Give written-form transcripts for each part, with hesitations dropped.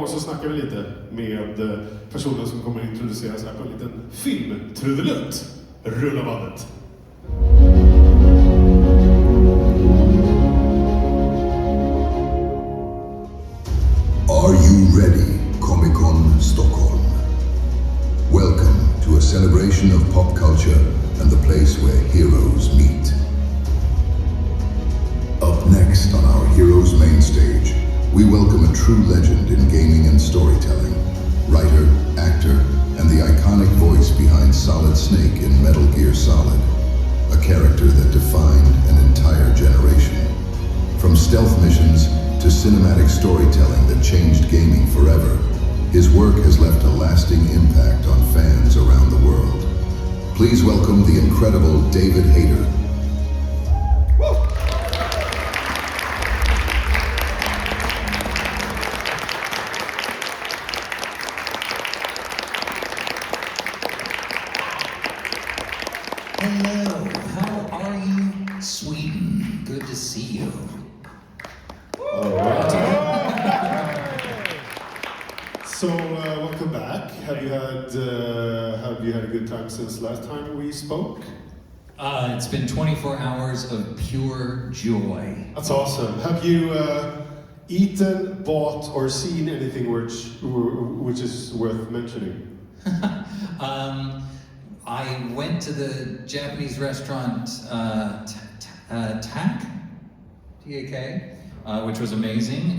Och så snackar vi lite med personen som kommer att introduceras här på en liten film-trudelutt. Rulla bandet. Are you ready, Comic-Con Stockholm? Welcome to a celebration of pop culture and the place where heroes meet. Up next on our Heroes main stage, we welcome a true legend in gaming and storytelling, writer, actor, and the iconic voice behind Solid Snake in Metal Gear Solid, a character that defined an entire generation. From stealth missions to cinematic storytelling that changed gaming forever, his work has left a lasting impact on fans around the world. Please welcome the incredible David Hayter. Hello, how are you, Sweden? Good to see you. So, welcome back. Have you had a good time since last time we spoke? It's been 24 hours of pure joy. That's awesome. Have you eaten, bought, or seen anything which is worth mentioning? I went to the Japanese restaurant Tak, T-A-K, which was amazing.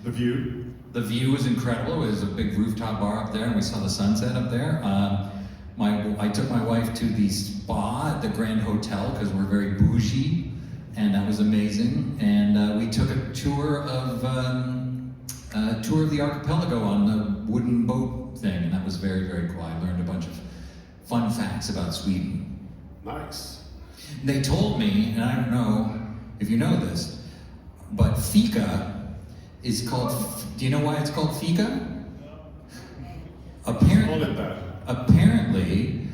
The view? The view was incredible. It was a big rooftop bar up there, and we saw the sunset up there. I took my wife to the spa at the Grand Hotel because we're very bougie, and that was amazing. And we took a tour of the archipelago on the wooden boat thing, and that was very, very cool. I learned a bunch of fun facts about Sweden. Nice. They told me, and I don't know if you know this, but fika is called, do you know why it's called fika? Apparently,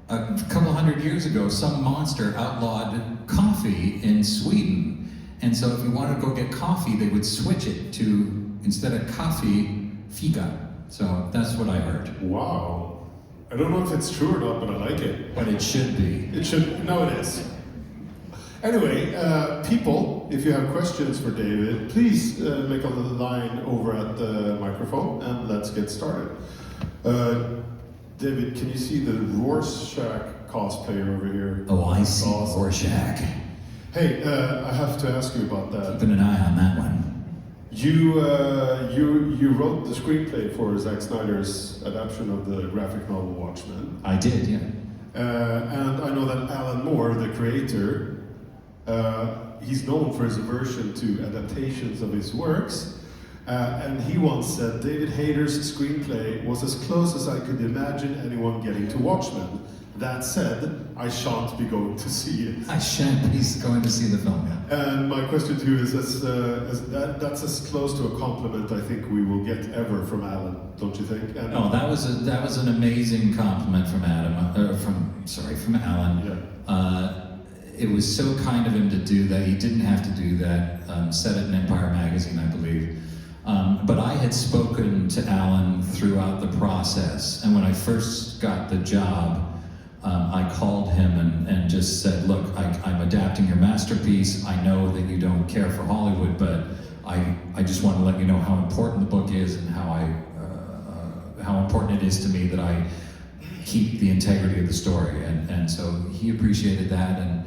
a couple hundred years ago, some monster outlawed coffee in Sweden. And so if you wanted to go get coffee, they would switch it to, instead of coffee, fika. So that's what I heard. Wow. I don't know if it's true or not, but I like it. But it should be. It should. No, it is. Anyway, people, if you have questions for David, please make a little line over at the microphone and let's get started. David, can you see the Rorschach cosplayer over here? Oh, I see. Awesome. Rorschach. Hey, I have to ask you about that. Keeping an eye on that one. You wrote the screenplay for Zack Snyder's adaptation of the graphic novel Watchmen. I did, yeah. And I know that Alan Moore, the creator, he's known for his aversion to adaptations of his works. And he once said, David Hayter's screenplay was as close as I could imagine anyone getting to Watchmen. That said, I shan't be going to see it. I shan't be going to see the film, yeah. And my question to you is, that's as close to a compliment I think we will get ever from Alan, don't you think? And no, that was an amazing compliment from from Alan. Yeah. It was so kind of him to do that. He didn't have to do that. Said it in Empire Magazine, I believe. But I had spoken to Alan throughout the process, and when I first got the job, I called him and just said, look, I'm adapting your masterpiece. I know that you don't care for Hollywood, but I just want to let you know how important the book is and how important it is to me that I keep the integrity of the story. And so he appreciated that, and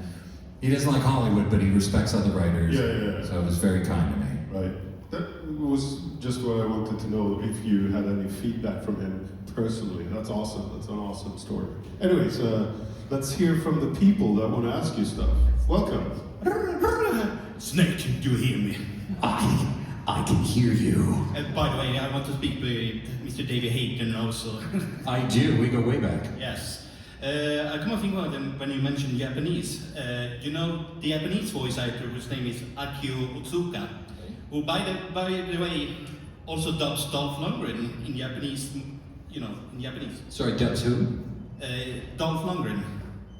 he doesn't like Hollywood, but he respects other writers. Yeah. So it was very kind to me. Right. That was just what I wanted to know, if you had any feedback from him personally. That's awesome. That's an awesome story. Anyways, let's hear from the people that want to ask you stuff. Welcome. Snake, do you hear me? I can hear you. And by the way, I want to speak with Mr. David Hayter also. I do. We go way back. Yes. I come to think about them when you mentioned Japanese. You know the Japanese voice actor whose name is Akio Otsuka, who by the way also dubs Dolph Lundgren in Japanese. You know, in Japanese. Sorry, dubs who? Dolph Lundgren.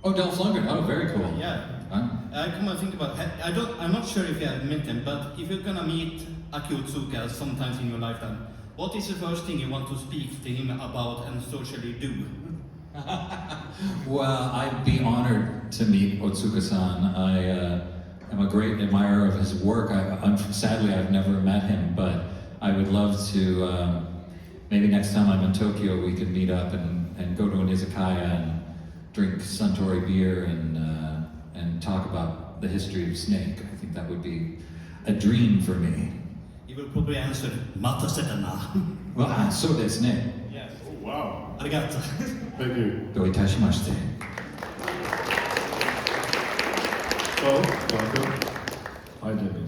Oh, Dolph Lundgren. Oh, very cool. Yeah. Huh? I come and think about. I'm not sure if you have met him, but if you're gonna meet Akio Otsuka sometimes in your lifetime, What is the first thing you want to speak to him about and socially do? Well, I'd be honored to meet Otsuka-san. I am a great admirer of his work. Sadly, I've never met him, but I would love to, maybe next time I'm in Tokyo, we could meet up and go to an izakaya and drink Suntory beer and talk about the history of Snake. I think that would be a dream for me. He will probably answer, Mata setana. Well, so desu ne. Yes. Oh, wow. Arigato. Thank you. Do itashimashite. So, welcome. Hi David.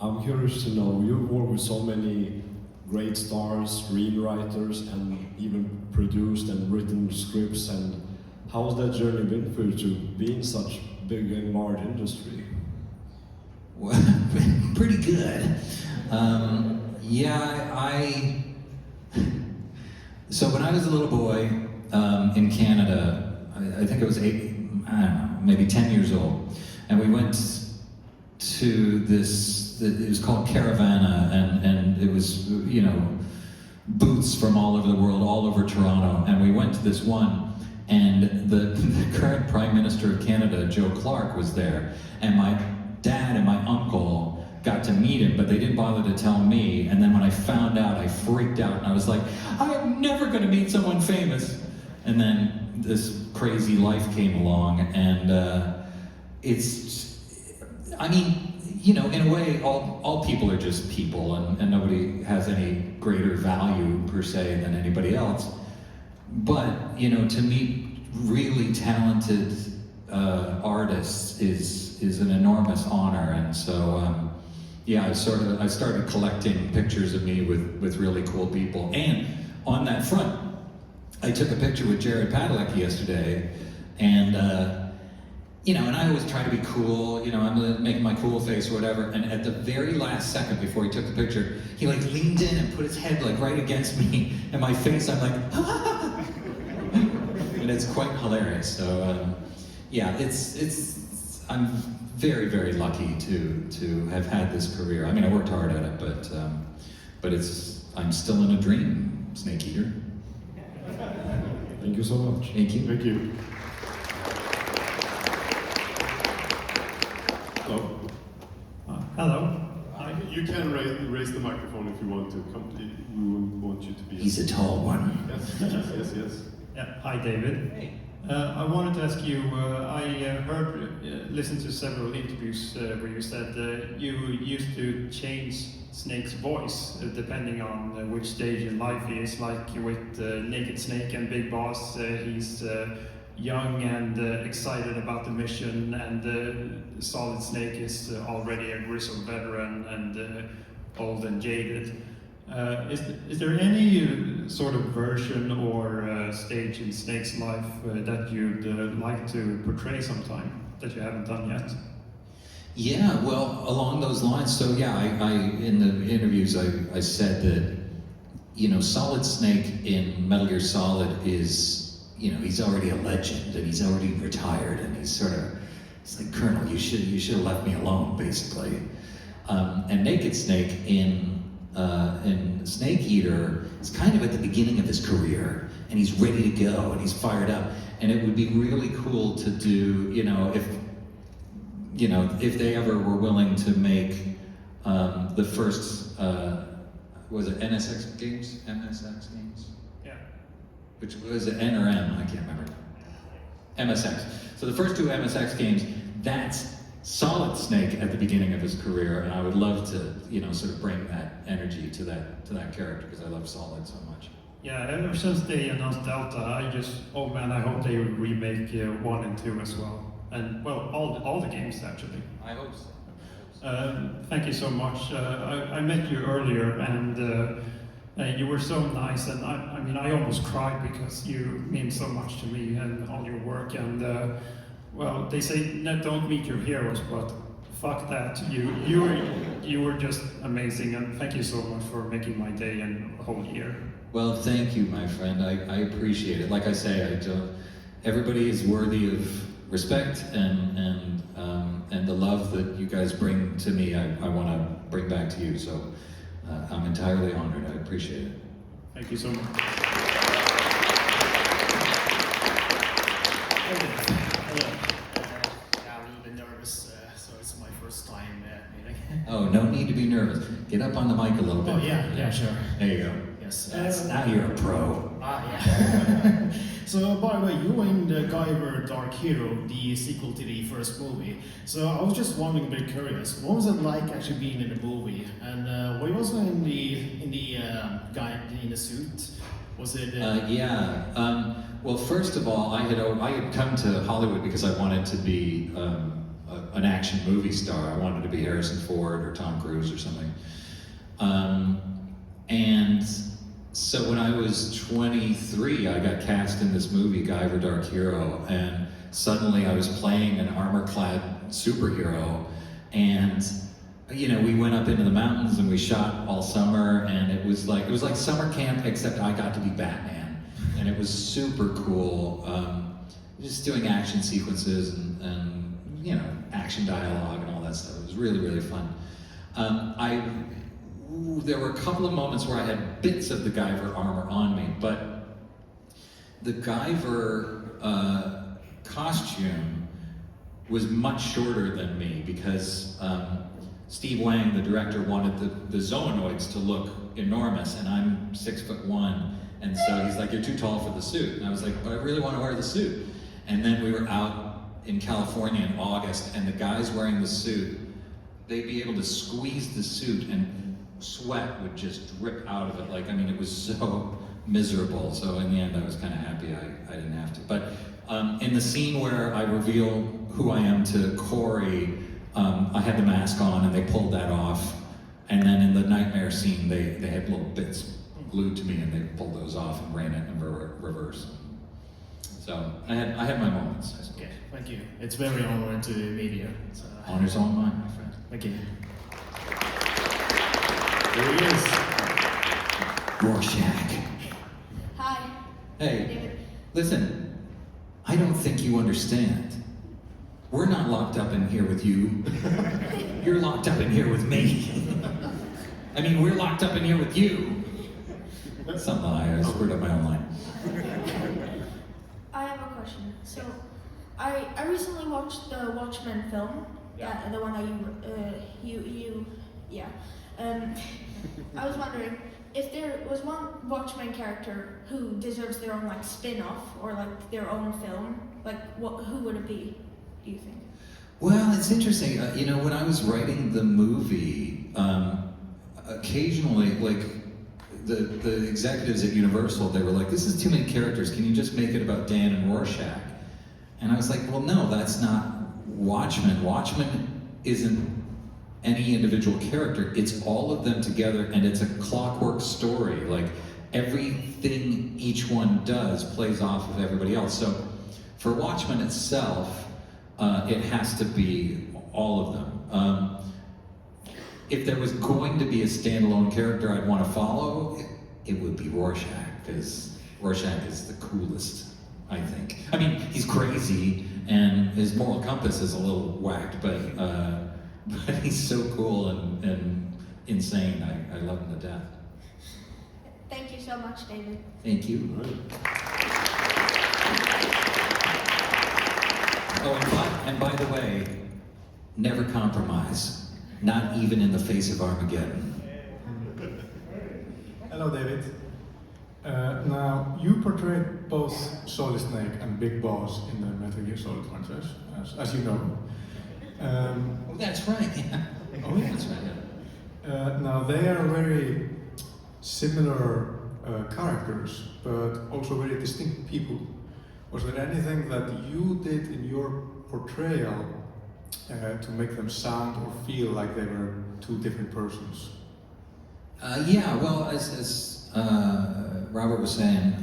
I'm curious to know, you work with so many great stars, screenwriters, and even produced and written scripts, and how has that journey been for you to be in such big and large industry? Well, pretty good. So when I was a little boy in Canada, I think I was 8, I don't know, maybe 10 years old, and we went to this, it was called Caravana, and it was, you know, booths from all over the world, all over Toronto, and we went to this one, and the current Prime Minister of Canada, Joe Clark, was there, and my dad and my uncle got to meet him, but they didn't bother to tell me, and then when I found out, I freaked out, and I was like, I'm never gonna meet someone famous. And then this crazy life came along, and I mean, you know, in a way, all people are just people, and nobody has any greater value per se than anybody else. But, you know, to meet really talented artists is an enormous honor, and so yeah, I started collecting pictures of me with really cool people. And on that front, I took a picture with Jared Padalecki yesterday, and you know, and I always try to be cool, you know, I'm making my cool face or whatever, and at the very last second before he took the picture, he like leaned in and put his head like right against me, and my face, I'm like, and it's quite hilarious. So yeah, I'm very, very lucky to have had this career. I mean, I worked hard at it, but I'm still in a dream, Snake Eater. Thank you so much. Thank you. Thank you. Hello. Hello. You can raise the microphone if you want to. We want you to be. He's a tall one. Yes. Yeah. Hi, David. Hey. I wanted to ask you. Listened to several interviews where you said you used to change Snake's voice depending on which stage in life he is. Like with Naked Snake and Big Boss, he's young and excited about the mission, and Solid Snake is already a grizzled veteran and old and jaded. Is there any sort of version or stage in Snake's life that you'd like to portray sometime that you haven't done yet? Yeah, well, along those lines. So yeah, I in the interviews I said that, you know, Solid Snake in Metal Gear Solid is, you know, he's already a legend and he's already retired, and he's sort of, it's like, Colonel, you should have left me alone, basically. And Naked Snake in Snake Eater is kind of at the beginning of his career, and he's ready to go, and he's fired up. And it would be really cool to do, you know, if they ever were willing to make the first, was it MSX games? Yeah. Which was it, N or M? I can't remember. MSX. So the first 2 MSX games, that's Solid Snake at the beginning of his career, and I would love to, you know, sort of bring that energy to that character, because I love Solid so much. Yeah, ever since they announced Delta, oh man, I hope they would remake 1 and 2 as well. And well, all the games actually. I hope so. Thank you so much. I met you earlier, and you were so nice, and I mean, I almost cried because you mean so much to me and all your work. And well, they say don't meet your heroes, but fuck that. You were just amazing, and thank you so much for making my day and the whole year. Well, thank you, my friend. I appreciate it. Like I say, everybody is worthy of respect, and the love that you guys bring to me, I want to bring back to you. So I'm entirely honored. I appreciate it. Thank you so much. Hello. Yeah, I'm a little bit nervous, so it's my first time meeting. Oh, no need to be nervous. Get up on the mic a little bit. Oh, yeah, sure. There you go. Yes. Now you're a pro. Yeah. So, by the way, you were in the Guyver Dark Hero, the sequel to the first movie. So, I was just wondering, a bit curious, what was it like actually being in the movie? And were you also in the guy in the suit? Was it? Well, first of all, I had come to Hollywood because I wanted to be an action movie star. I wanted to be Harrison Ford or Tom Cruise or something. And so when I was 23, I got cast in this movie, Guyver Dark Hero, and suddenly I was playing an armor-clad superhero, and we went up into the mountains and we shot all summer, and it was like summer camp, except I got to be Batman, and it was super cool. Just doing action sequences and action dialogue and all that stuff. It was really, really fun. There were a couple of moments where I had bits of the Guyver armor on me, but the Guyver costume was much shorter than me because Steve Wang, the director, wanted the Zoanoids to look enormous, and I'm 6'1", and so he's like, "You're too tall for the suit." And I was like, "But I really want to wear the suit." And then we were out in California in August, and the guys wearing the suit, they'd be able to squeeze the suit and sweat would just drip out of it. It was so miserable. So in the end, I was kind of happy I didn't have to. But in the scene where I reveal who I am to Corey, I had the mask on and they pulled that off. And then in the nightmare scene, they had little bits glued to me and they pulled those off and ran it in reverse. So I had my moments, I suppose. Okay, thank you. It's very honoring to meet you. Honor's all mine, my friend. Thank you. There he is. Rorschach. Hi. Hey, David. listen, I don't think you understand. We're not locked up in here with you. You're locked up in here with me. We're locked up in here with you. Some lie, I screwed up my own line. I have a question. So, I recently watched the Watchmen film. Yeah. The one that I was wondering if there was one Watchmen character who deserves their own spin-off or their own film. Who would it be? Do you think? Well, it's interesting. When I was writing the movie, occasionally, the executives at Universal, they were like, "This is too many characters. Can you just make it about Dan and Rorschach?" And I was like, "Well, no, that's not Watchmen. Watchmen isn't any individual character. It's all of them together, and it's a clockwork story. Everything each one does plays off of everybody else. So, for Watchmen itself, it has to be all of them. If there was going to be a standalone character I'd want to follow, it would be Rorschach, because Rorschach is the coolest, I think. He's crazy, and his moral compass is a little whacked, but he's so cool and insane. I love him to death. Thank you so much, David. Thank you. Oh, and by the way, never compromise. Not even in the face of Armageddon. Hello, David. Now, you portrayed both Solid Snake and Big Boss in the Metal Gear Solid franchise, as you know. Oh, that's right. Yeah. Oh, yeah. That's right. Yeah. Now, they are very similar characters, but also very distinct people. Was there anything that you did in your portrayal to make them sound or feel like they were two different persons? Yeah, well, as Robert was saying,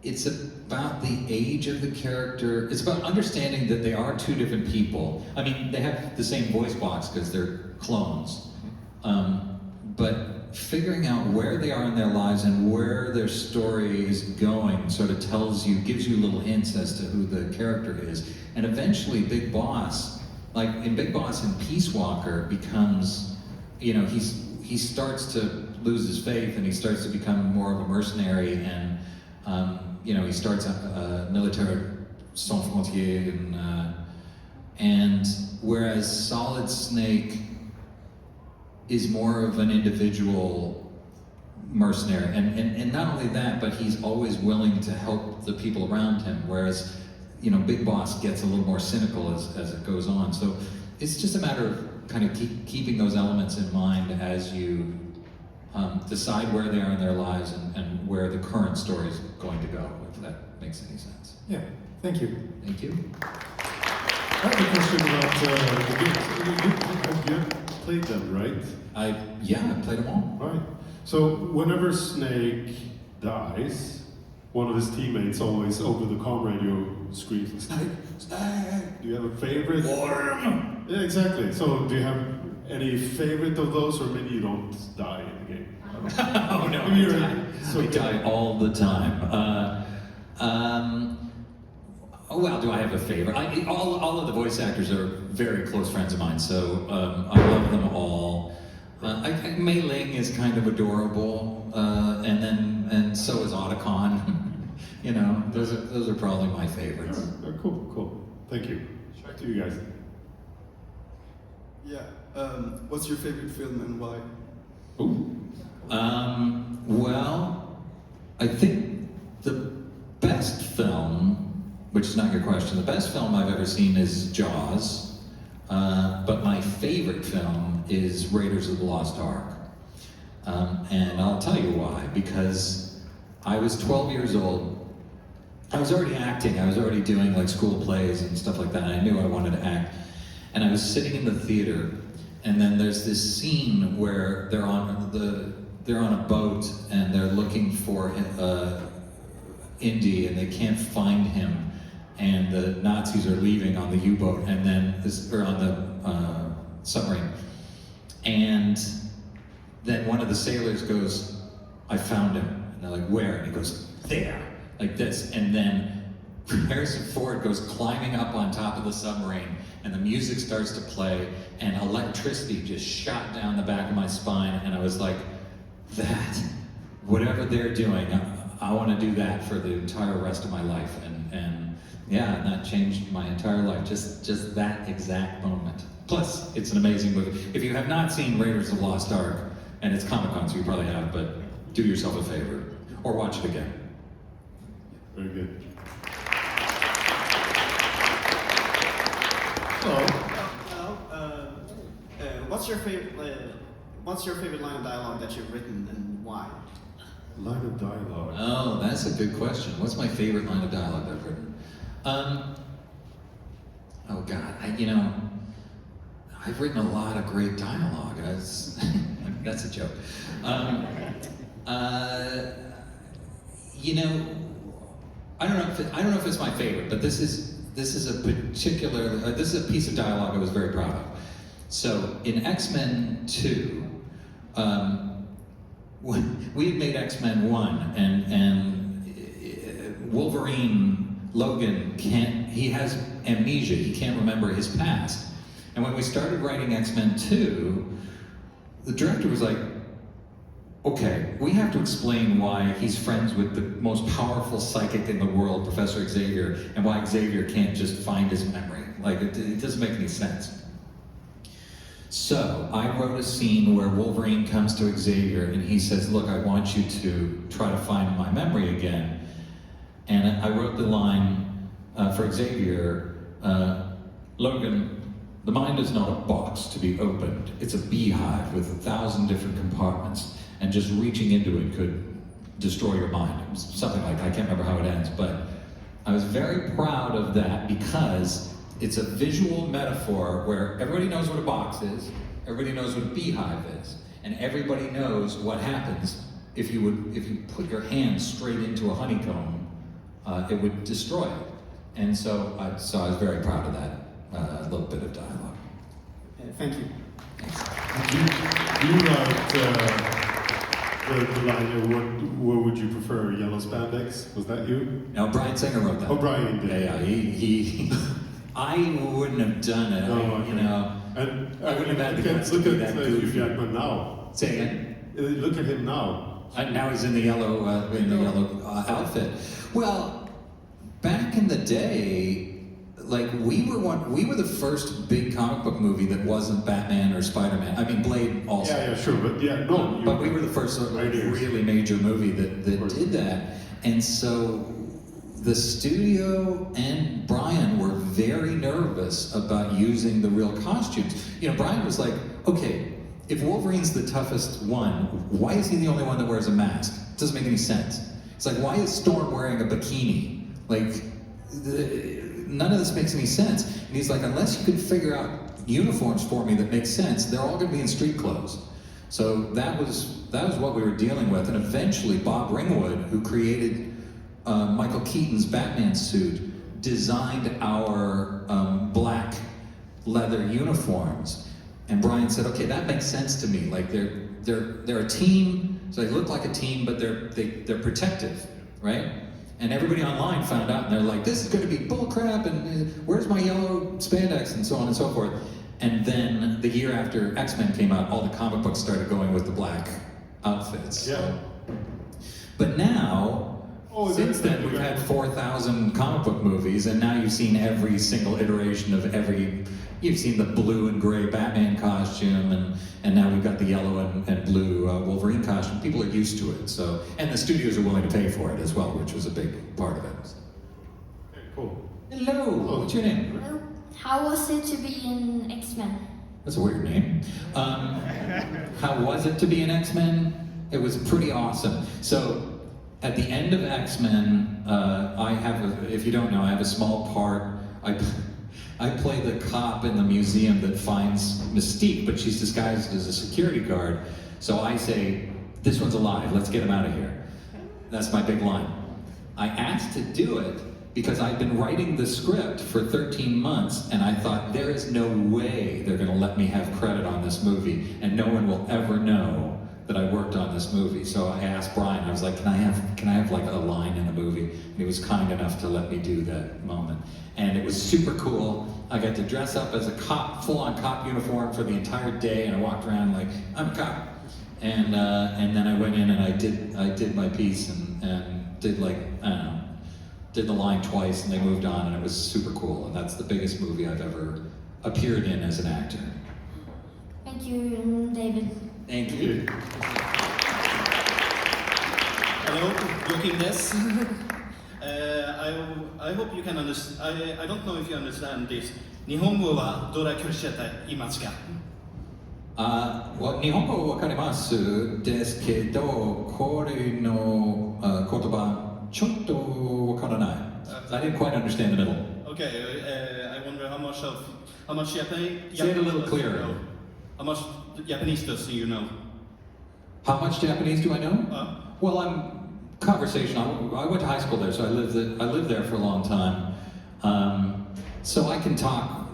it's about the age of the character. It's about understanding that they are two different people. They have the same voice box because they're clones. But figuring out where they are in their lives and where their story is going sort of gives you little hints as to who the character is. And eventually Big Boss, in Big Boss and Peace Walker, becomes you know, he starts to lose his faith and he starts to become more of a mercenary, and you know, he starts a military sans frontières, and whereas Solid Snake is more of an individual mercenary, and not only that, but he's always willing to help the people around him, whereas, you know, Big Boss gets a little more cynical as it goes on. So it's just a matter of kind of keeping those elements in mind as you decide where they are in their lives and where the current story is going to go, if that makes any sense. Yeah, thank you. Thank you. I have a question about the games. You played them, right? Yeah, I played them all. Right. So whenever Snake dies, one of his teammates always over the comm radio screams, "Snake, Snake!" Do you have a favorite? Worm! Yeah, exactly. So do you have any favorite of those, or maybe you don't die in the game? Oh no, Maybe I die all the time. Oh, well, do I have a favorite? All of the voice actors are very close friends of mine, so I love them all. Mei Ling is kind of adorable, and so is Otacon. You know, those are probably my favorites. Yeah, cool. Thank you. Back to you guys. Yeah. What's your favorite film and why? Ooh. Well, I think the best film, which is not your question, the best film I've ever seen is Jaws, but my favorite film is Raiders of the Lost Ark. And I'll tell you why, because I was 12 years old. I was already acting, I was already doing like school plays and stuff like that, and I knew I wanted to act. And I was sitting in the theater, and then there's this scene where they're on a boat and they're looking for Indy, and they can't find him, and the Nazis are leaving on the U-boat, and then on the submarine, and then one of the sailors goes, "I found him," and they're like, "Where?" And he goes, "There," like this, and then Harrison Ford goes climbing up on top of the submarine, and the music starts to play, and electricity just shot down the back of my spine, and I was like, that, whatever they're doing, I want to do that for the entire rest of my life, and yeah, that changed my entire life, just that exact moment. Plus, it's an amazing movie. If you have not seen Raiders of the Lost Ark, and it's Comic-Con, so you probably have, but do yourself a favor, or watch it again. Very good. What's your favorite line of dialogue that you've written and why? Line of dialogue. Oh, that's a good question. What's my favorite line of dialogue I've written? Oh God, I've written a lot of great dialogue. That's a joke. I don't know if it's my favorite, but this is a piece of dialogue I was very proud of. So in X-Men 2, we had made X-Men 1, and Wolverine, Logan, he has amnesia, he can't remember his past. And when we started writing X-Men 2, the director was like, okay, we have to explain why he's friends with the most powerful psychic in the world, Professor Xavier, and why Xavier can't just find his memory. Like, it doesn't make any sense. So I wrote a scene where Wolverine comes to Xavier and he says, look, I want you to try to find my memory again. And I wrote the line for Xavier, Logan, the mind is not a box to be opened. It's a beehive with 1,000 different compartments, and just reaching into it could destroy your mind. It was something like, I can't remember how it ends, but I was very proud of that because it's a visual metaphor where everybody knows what a box is, everybody knows what a beehive is, and everybody knows what happens if you put your hand straight into a honeycomb, it would destroy it. And so I was very proud of that little bit of dialogue. Thank you. Do you like the line, what would you prefer, yellow spandex? Was that you? No, Brian Singer wrote that. Oh, Brian did. Yeah, he I wouldn't have done it. Oh, okay. You know. And I wouldn't have had the guts to Look be at that Hugh goofy. Jackman now. Say again. Look at him now. Now he's in the yellow outfit. Well, back in the day, like we were the first big comic book movie that wasn't Batman or Spider-Man. I mean, Blade also. Yeah, sure, but yeah, no. But we were the first really major movie that did that, and so the studio and Brian were very nervous about using the real costumes. You know, Brian was like, okay, if Wolverine's the toughest one, why is he the only one that wears a mask? It doesn't make any sense. It's like, why is Storm wearing a bikini? Like, none of this makes any sense. And he's like, unless you can figure out uniforms for me that make sense, they're all gonna be in street clothes. So that was what we were dealing with. And eventually Bob Ringwood, who created Michael Keaton's Batman suit, designed our black leather uniforms. And Brian said, okay, that makes sense to me. Like they're a team, so they look like a team, but they're protective, right? And everybody online found out, and they're like, this is gonna be bullcrap, and where's my yellow spandex, and so on and so forth. And then the year after X-Men came out, all the comic books started going with the black outfits. Yeah. But now, since then, we've had 4,000 comic book movies, and now you've seen every single iteration of you've seen the blue and gray Batman costume, and now we've got the yellow and blue Wolverine costume. People are used to it, so, and the studios are willing to pay for it as well, which was a big part of it. Okay, cool. Hello, what's your name? Hello. How was it to be in X-Men? That's a weird name. How was it to be an X-Men? It was pretty awesome. So, at the end of X-Men, if you don't know, I have a small part. I play the cop in the museum that finds Mystique, but she's disguised as a security guard. So I say, this one's alive, let's get him out of here. That's my big line. I asked to do it because I'd been writing the script for 13 months, and I thought, there is no way they're gonna let me have credit on this movie, and no one will ever know that I worked on this movie. So I asked Brian, I was like, can I have like a line in the movie? And he was kind enough to let me do that moment. And it was super cool. I got to dress up as a cop, full-on cop uniform for the entire day, and I walked around like, I'm a cop. And then I went in and I did my piece and did like, I don't know, did the line twice, and they moved on, and it was super cool. And that's the biggest movie I've ever appeared in as an actor. Thank you, David. Thank you. Hello, Joachim Des. I hope you can understand. I don't know if you understand this. Nihongo wa dora kurushite imasu ka? 日本語わかりますですけど、これの言葉ちょっとわからない。I didn't quite understand the middle. Okay, I wonder how much Japanese. Say it a little clearer. How much Japanese do you know? How much Japanese do I know? Well, I'm conversational. I went to high school there, so I lived there for a long time. So I can talk,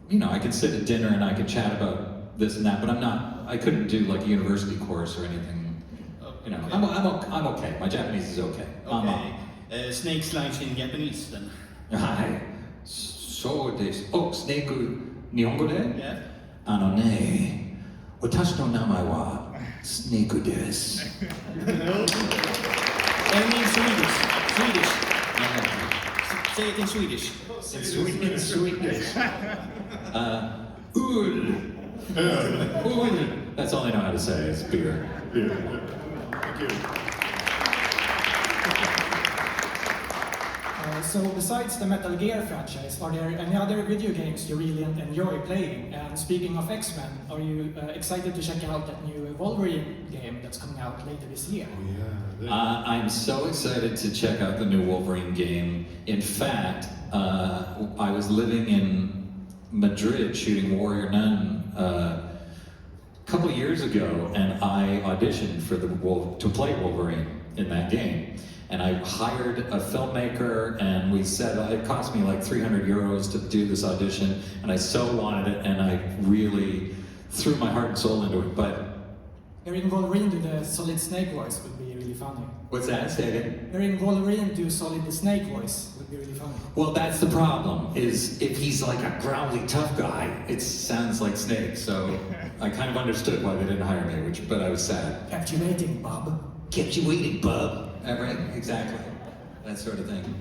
you know, I can sit at dinner and I can chat about this and that, but I couldn't do like a university course or anything. You know, I'm okay. My Japanese is okay. Okay. Snake slimes in Japanese then. はい。そうです。スネーク、日本語で？ Yeah. 私の名前はスネークです。And in Swedish. Say it in Swedish. In Swedish. Ull. Ull. That's all I know how to say. It's beer. Thank you. So besides the Metal Gear franchise, are there any other video games you really enjoy playing? And speaking of X-Men, are you excited to check out that new Wolverine game that's coming out later this year? Oh yeah. I'm so excited to check out the new Wolverine game. In fact, I was living in Madrid shooting Warrior Nun a couple of years ago, and I auditioned for to play Wolverine in that game. And I hired a filmmaker, and we said it cost me like 300 euros to do this audition, and I so wanted it, and I really threw my heart and soul into it. But Hearing Wolverine do the Solid Snake voice would be really funny. What's that? Say it again. Hearing Wolverine do Solid Snake voice would be really funny. Well, that's the problem, is if he's like a growly tough guy, it sounds like Snake, so I kind of understood why they didn't hire me, but I was sad. Kept you waiting, Bob. Kept you waiting, bub. Right, exactly. That sort of thing.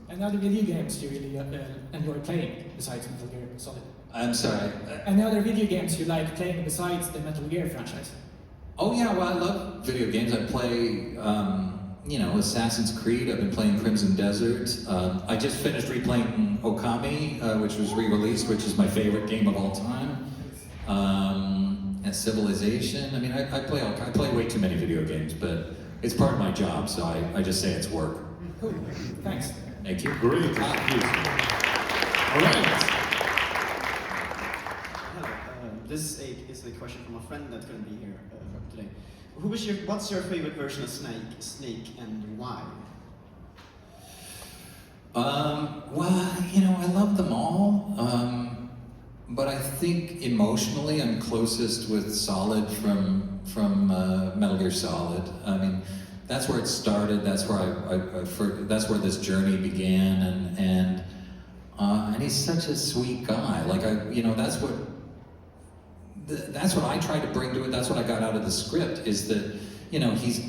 Any other video games you really enjoy playing besides Metal Gear Solid? I'm sorry. Any other video games you like playing besides the Metal Gear franchise? Oh yeah, well I love video games. I play, Assassin's Creed. I've been playing Crimson Desert. I just finished replaying Okami, which was re-released, which is my favorite game of all time. And Civilization. I mean, I play way too many video games, but it's part of my job, so I just say it's work. Cool. Thanks. Thank you. Great. Thank you. All right. Hello. This is a question from a friend that's going to be here today. What's your favorite version of Snake, and why? Well, I love them all. But I think emotionally, I'm closest with Solid from Metal Gear Solid. I mean, that's where it started. That's where that's where this journey began, and he's such a sweet guy. Like that's what I tried to bring to it. That's what I got out of the script. Is that he's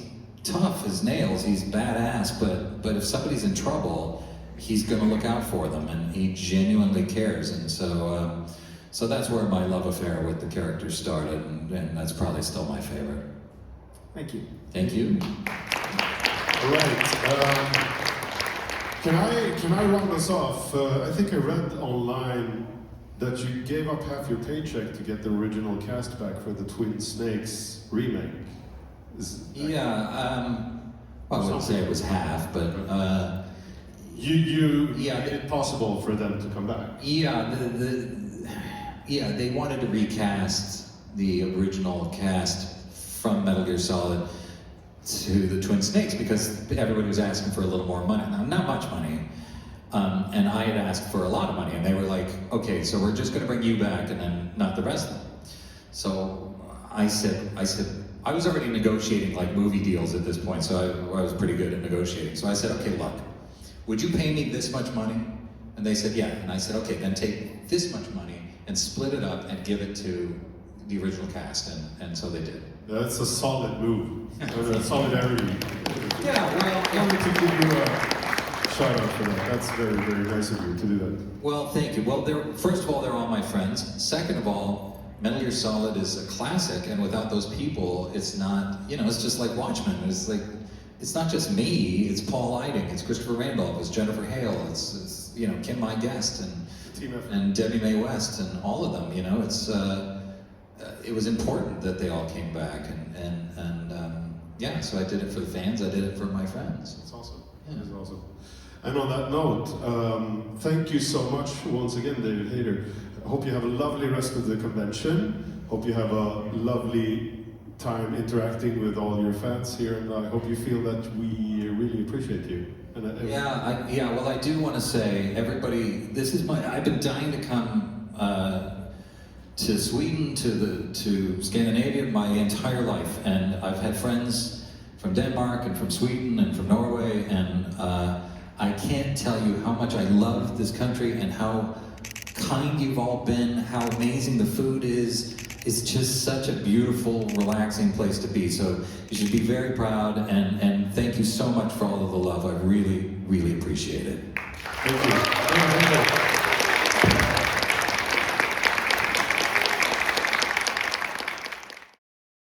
tough as nails. He's badass. But if somebody's in trouble, he's going to look out for them, and he genuinely cares. And so that's where my love affair with the character started, and that's probably still my favorite. Thank you. Thank you. All right. Can I round us off? I think I read online that you gave up half your paycheck to get the original cast back for the Twin Snakes remake. I wouldn't say it was half, but you made it possible for them to come back. They wanted to recast the original cast from Metal Gear Solid to the Twin Snakes because everybody was asking for a little more money. Now, not much money. And I had asked for a lot of money, and they were like, okay, so we're just going to bring you back and then not the rest of them. So I said, I was already negotiating like movie deals at this point, so I was pretty good at negotiating. So I said, okay, look, would you pay me this much money? And they said, yeah. And I said, okay, then take this much money and split it up and give it to the original cast, and so they did. That's a solid move. Solidarity. Yeah, well, I wanted to give you a shout out for that. That's very, very nice of you to do that. Well, thank you. Well, first of all, they're all my friends. Second of all, Metal Gear Solid is a classic, and without those people, it's not, it's just like Watchmen. It's not just me, it's Paul Eiding, it's Christopher Randolph, it's Jennifer Hale, it's Kim My Guest, and Debbie Mae West, and all of them, it was important that they all came back, so I did it for the fans, I did it for my friends. That's awesome. Yeah. That's awesome. And on that note, thank you so much once again, David Hayter. I hope you have a lovely rest of the convention. Hope you have a lovely time interacting with all your fans here, and I hope you feel that we really appreciate you. Well, I do want to say, everybody, I've been dying to come to Sweden, to Scandinavia my entire life, and I've had friends from Denmark and from Sweden and from Norway, and I can't tell you how much I love this country and how kind you've all been, how amazing the food is. It's just such a beautiful, relaxing place to be. So you should be very proud, and thank you so much for all of the love. I really, really appreciate it. Thank you.